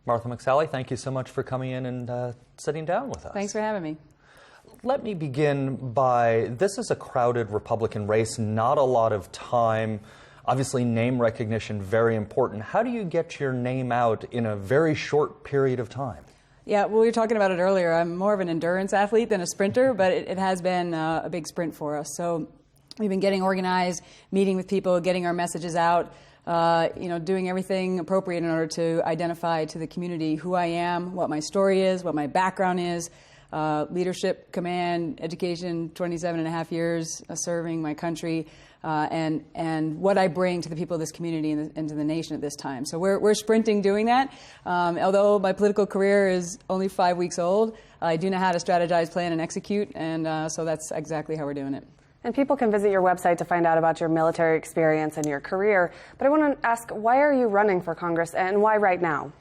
Martha McSally, thank you so much for coming in and sitting down with us. Thanks for having me. Let me begin by, this is a crowded Republican race, not a lot of time. Obviously, name recognition, very important. How do you get your name out in a very short period of time? Yeah, well, we were talking about it earlier. I'm more of an endurance athlete than a sprinter, but it has been a big sprint for us. So we've been getting organized, meeting with people, getting our messages out, doing everything appropriate in order to identify to the community who I am, what my story is, what my background is, leadership, command, education, 27 and a half years serving my country, and what I bring to the people of this community and to the nation at this time. So we're sprinting doing that. Although my political career is only 5 weeks old, I do know how to strategize, plan, and execute, and so that's exactly how we're doing it. And people can visit your website to find out about your military experience and your career. But I want to ask, why are you running for Congress, and why right now?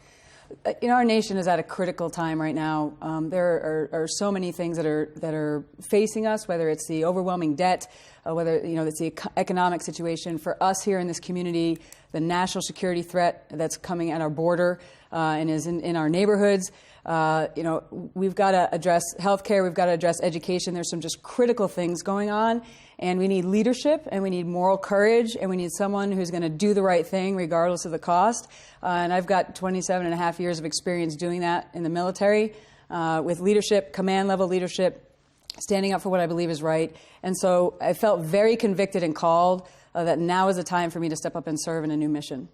Our nation is at a critical time right now. There are so many things that are facing us, whether it's the overwhelming debt, whether it's the economic situation for us here in this community, the national security threat that's coming at our border and is in our neighborhoods. We've got to address healthcare, we've got to address education. There's some just critical things going on, and we need leadership, and we need moral courage, and we need someone who's going to do the right thing regardless of the cost. And I've got 27 and a half years of experience doing that in the military with leadership, command-level leadership, standing up for what I believe is right. And so I felt very convicted and called that now is the time for me to step up and serve in a new mission.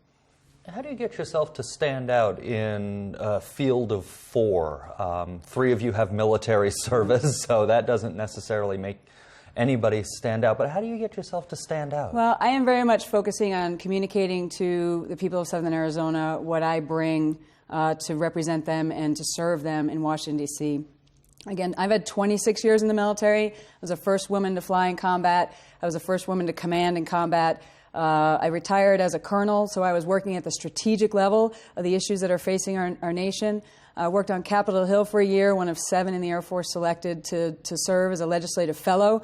How do you get yourself to stand out in a field of four? Three of you have military service, so that doesn't necessarily make anybody stand out. But how do you get yourself to stand out? Well, I am very much focusing on communicating to the people of Southern Arizona what I bring to represent them and to serve them in Washington, D.C. Again, I've had 26 years in the military. I was the first woman to fly in combat. I was the first woman to command in combat. I retired as a colonel, so I was working at the strategic level of the issues that are facing our nation. I worked on Capitol Hill for a year, one of 7 in the Air Force selected to serve as a legislative fellow.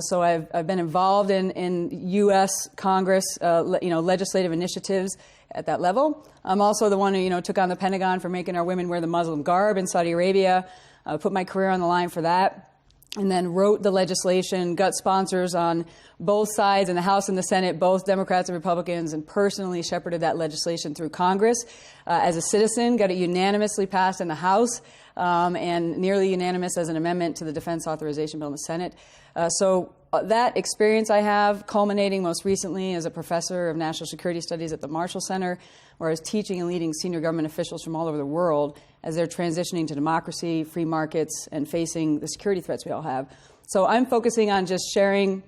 So I've been involved in U.S. Congress, legislative initiatives at that level. I'm also the one who, took on the Pentagon for making our women wear the Muslim garb in Saudi Arabia, put my career on the line for that. And then wrote the legislation, got sponsors on both sides in the House and the Senate, both Democrats and Republicans, and personally shepherded that legislation through Congress. As a citizen, got it unanimously passed in the House and nearly unanimous as an amendment to the Defense Authorization Bill in the Senate. So that experience I have, culminating most recently as a professor of national security studies at the Marshall Center, where I was teaching and leading senior government officials from all over the world as they're transitioning to democracy, free markets, and facing the security threats we all have. So I'm focusing on just sharing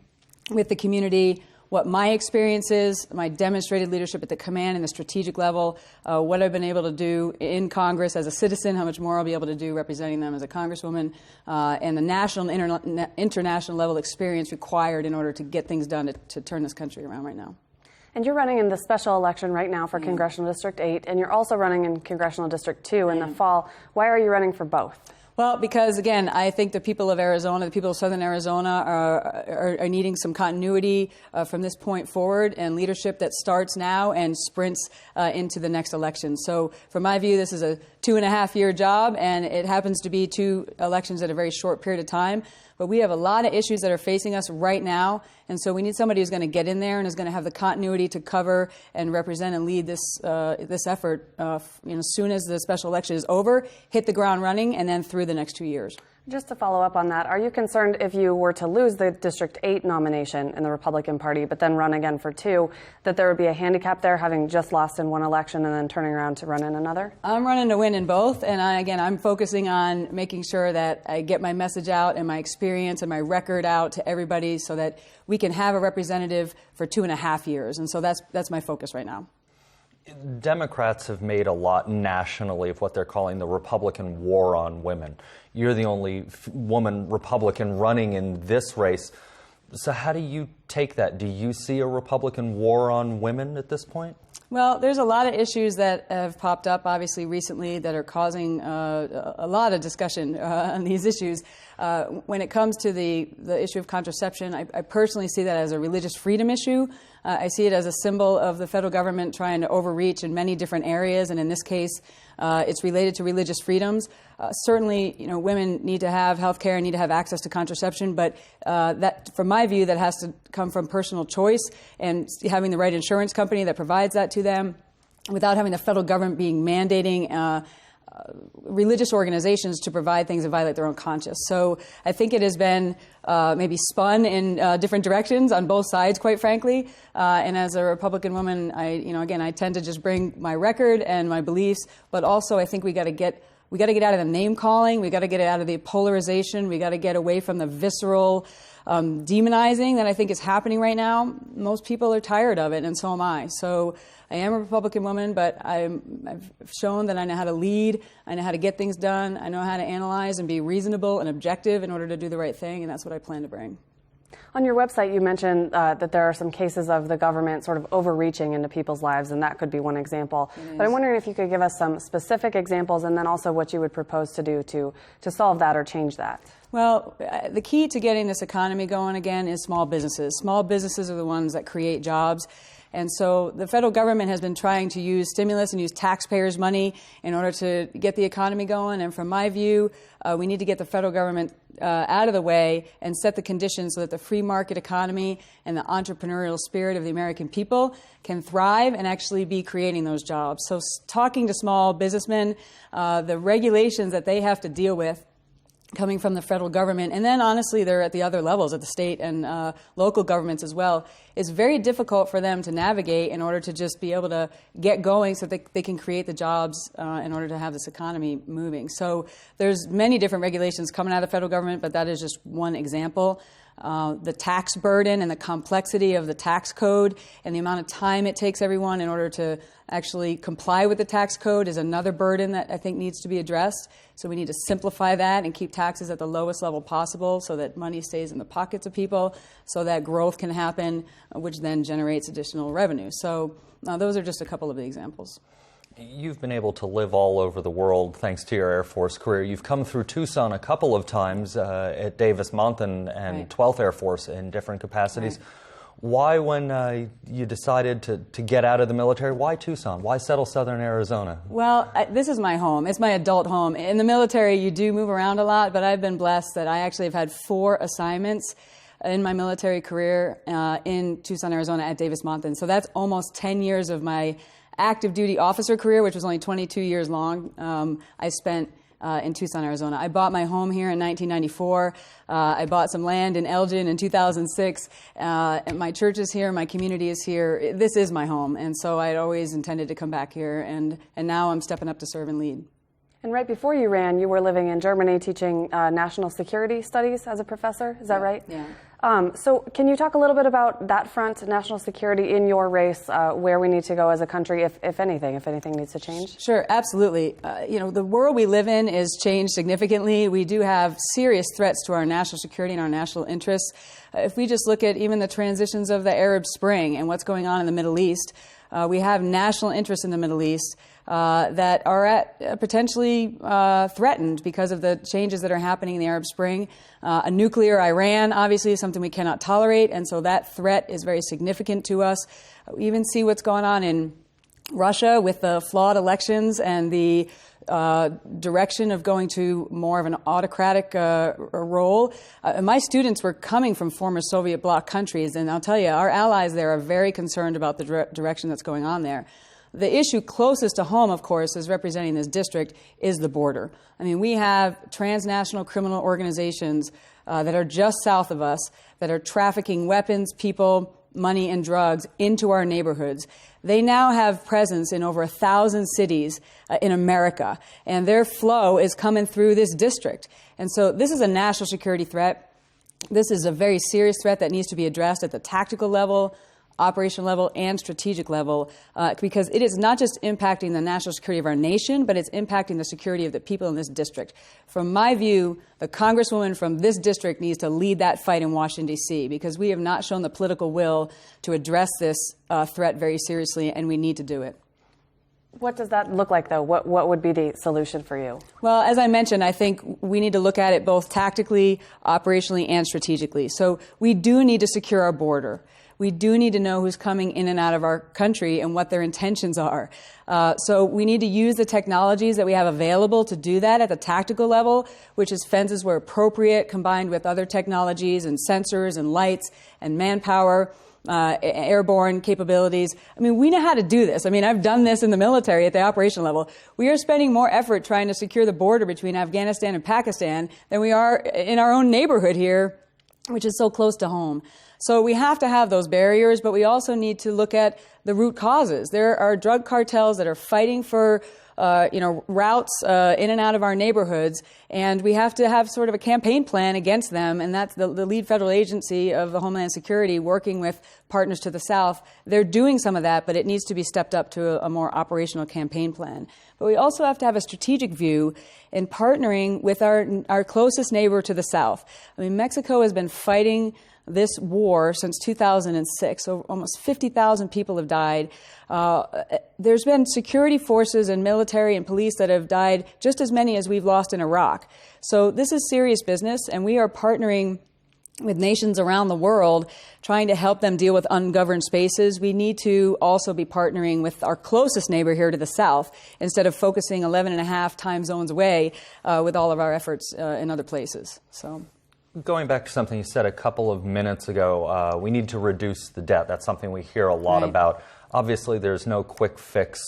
with the community what my experience is, my demonstrated leadership at the command and the strategic level, what I've been able to do in Congress as a citizen, how much more I'll be able to do representing them as a congresswoman, and the national and international level experience required in order to get things done to turn this country around right now. And you're running in the special election right now for Congressional District 8, and you're also running in Congressional District 2 in the fall. Why are you running for both? Well, because, again, I think the people of Arizona, the people of Southern Arizona are needing some continuity from this point forward and leadership that starts now and sprints into the next election. So from my view, this is a 2.5-year job, and it happens to be 2 elections at a very short period of time. But we have a lot of issues that are facing us right now, and so we need somebody who's going to get in there and is going to have the continuity to cover and represent and lead this effort. As soon as the special election is over, hit the ground running, and then through the next 2 years. Just to follow up on that, are you concerned if you were to lose the District 8 nomination in the Republican Party, but then run again for 2, that there would be a handicap there, having just lost in one election and then turning around to run in another? I'm running to win in both, and I'm focusing on making sure that I get my message out and my experience and my record out to everybody so that we can have a representative for 2.5 years. And so that's my focus right now. Democrats have made a lot nationally of what they're calling the Republican war on women. You're the only woman Republican running in this race. So how do you take that? Do you see a Republican war on women at this point? Well, there's a lot of issues that have popped up, obviously, recently that are causing a lot of discussion on these issues. When it comes to the issue of contraception, I personally see that as a religious freedom issue. I see it as a symbol of the federal government trying to overreach in many different areas, and in this case, It's related to religious freedoms. Certainly, women need to have health care, need to have access to contraception, but that, from my view, that has to come from personal choice and having the right insurance company that provides that to them without having the federal government being mandating religious organizations to provide things that violate their own conscience. So I think it has been maybe spun in different directions on both sides, quite frankly. And as a Republican woman, I tend to just bring my record and my beliefs, but also I think we got to get out of the name calling. We got to get out of the polarization. We got to get away from the visceral demonizing that I think is happening right now. Most people are tired of it, and so am I. So I am a Republican woman, but I've shown that I know how to lead, I know how to get things done, I know how to analyze and be reasonable and objective in order to do the right thing, and that's what I plan to bring. On your website, you mentioned that there are some cases of the government sort of overreaching into people's lives, and that could be one example. But I'm wondering if you could give us some specific examples and then also what you would propose to do to solve that or change that. Well, the key to getting this economy going again is small businesses. Small businesses are the ones that create jobs. And so the federal government has been trying to use stimulus and use taxpayers' money in order to get the economy going. And from my view, we need to get the federal government out of the way and set the conditions so that the free market economy and the entrepreneurial spirit of the American people can thrive and actually be creating those jobs. So talking to small businessmen, the regulations that they have to deal with coming from the federal government, and then honestly they're at the other levels, at the state and local governments as well, it's very difficult for them to navigate in order to just be able to get going so that they can create the jobs in order to have this economy moving. So there's many different regulations coming out of the federal government, but that is just one example. The tax burden and the complexity of the tax code and the amount of time it takes everyone in order to actually comply with the tax code is another burden that I think needs to be addressed. So we need to simplify that and keep taxes at the lowest level possible so that money stays in the pockets of people, so that growth can happen, which then generates additional revenue. So those are just a couple of the examples. You've been able to live all over the world thanks to your Air Force career. You've come through Tucson a couple of times at Davis-Monthan and Right. 12th Air Force in different capacities. Right. Why, when you decided to get out of the military, why Tucson? Why settle southern Arizona? Well, this is my home. It's my adult home. In the military, you do move around a lot, but I've been blessed that I actually have had 4 assignments in my military career in Tucson, Arizona at Davis-Monthan. So that's almost 10 years of my active duty officer career, which was only 22 years long. I spent in Tucson, Arizona. I bought my home here in 1994. I bought some land in Elgin in 2006. And my church is here. My community is here. This is my home. And so I'd always intended to come back here. And now I'm stepping up to serve and lead. And right before you ran, you were living in Germany teaching national security studies as a professor. Is that right? Yeah. So can you talk a little bit about that front, national security, in your race, where we need to go as a country, if anything needs to change? Sure, absolutely. The world we live in is changed significantly. We do have serious threats to our national security and our national interests. If we just look at even the transitions of the Arab Spring and what's going on in the Middle East, we have national interests in the Middle East that are at potentially threatened because of the changes that are happening in the Arab Spring. A nuclear Iran, obviously, is something we cannot tolerate, and so that threat is very significant to us. We even see what's going on in Russia with the flawed elections and the direction of going to more of an autocratic role. My students were coming from former Soviet bloc countries, and I'll tell you, our allies there are very concerned about the direction that's going on there. The issue closest to home, of course, as representing this district, is the border. I mean, we have transnational criminal organizations that are just south of us that are trafficking weapons, people, money, and drugs into our neighborhoods. They now have presence in over 1,000 cities in America, and their flow is coming through this district. And so this is a national security threat. This is a very serious threat that needs to be addressed at the tactical level, operational level, and strategic level, because it is not just impacting the national security of our nation, but it's impacting the security of the people in this district. From my view, the congresswoman from this district needs to lead that fight in Washington, D.C., because we have not shown the political will to address this threat very seriously, and we need to do it. What does that look like, though? What would be the solution for you? Well, as I mentioned, I think we need to look at it both tactically, operationally, and strategically. So we do need to secure our border. we do need to know who's coming in and out of our country and what their intentions are. So we need to use the technologies that we have available to do that at the tactical level, which is fences where appropriate, combined with other technologies and sensors and lights and manpower. Airborne capabilities. I mean, we know how to do this. I mean, I've done this in the military at the operational level. We are spending more effort trying to secure the border between Afghanistan and Pakistan than we are in our own neighborhood here, which is so close to home. So we have to have those barriers, but we also need to look at the root causes. There are drug cartels that are fighting for routes in and out of our neighborhoods, and we have to have sort of a campaign plan against them, and that's the lead federal agency of the Homeland Security working with partners to the south. They're doing some of that, but it needs to be stepped up to a more operational campaign plan. But we also have to have a strategic view in partnering with our closest neighbor to the south. I mean, Mexico has been fighting this war since 2006. So almost 50,000 people have died. There's been security forces and military and police that have died just as many as we've lost in Iraq. So this is serious business, and we are partnering with nations around the world trying to help them deal with ungoverned spaces. We need to also be partnering with our closest neighbor here to the south instead of focusing 11 and a half time zones away with all of our efforts in other places. So. Going back to something you said a couple of minutes ago, we need to reduce the debt. That's something we hear a lot about. Obviously, there's no quick fix,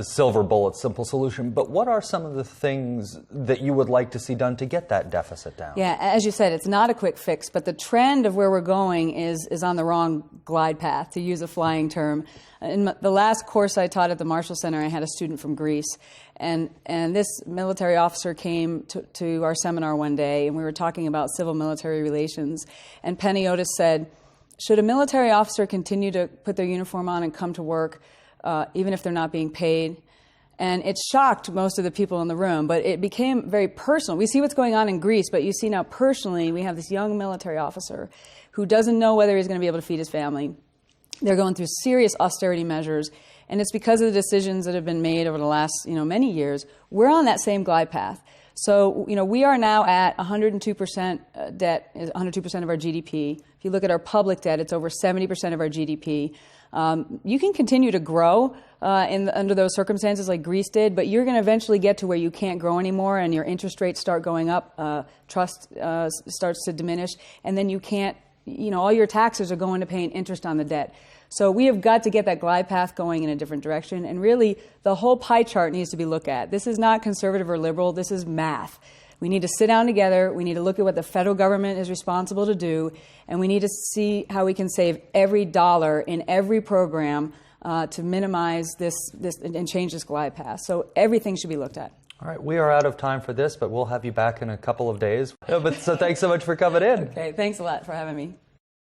silver bullet, simple solution. But what are some of the things that you would like to see done to get that deficit down? Yeah, as you said, it's not a quick fix, but the trend of where we're going is on the wrong glide path, to use a flying term. In the last course I taught at the Marshall Center, I had a student from Greece. And this military officer came to our seminar one day, and we were talking about civil-military relations. And Penny Otis said, should a military officer continue to put their uniform on and come to work, even if they're not being paid? And it shocked most of the people in the room, but it became very personal. We see what's going on in Greece, but you see now personally, we have this young military officer who doesn't know whether he's going to be able to feed his family. They're going through serious austerity measures, and it's because of the decisions that have been made over the last many years. We're on that same glide path. So, we are now at 102% debt, 102% of our GDP. If you look at our public debt, it's over 70% of our GDP. You can continue to grow under those circumstances like Greece did, but you're going to eventually get to where you can't grow anymore and your interest rates start going up, trust starts to diminish, and then you can't, all your taxes are going to paying interest on the debt. So we have got to get that glide path going in a different direction. And really, the whole pie chart needs to be looked at. This is not conservative or liberal. This is math. We need to sit down together. We need to look at what the federal government is responsible to do. And we need to see how we can save every dollar in every program to minimize this and change this glide path. So everything should be looked at. All right, we are out of time for this, but we'll have you back in a couple of days. So thanks so much for coming in. Okay, thanks a lot for having me.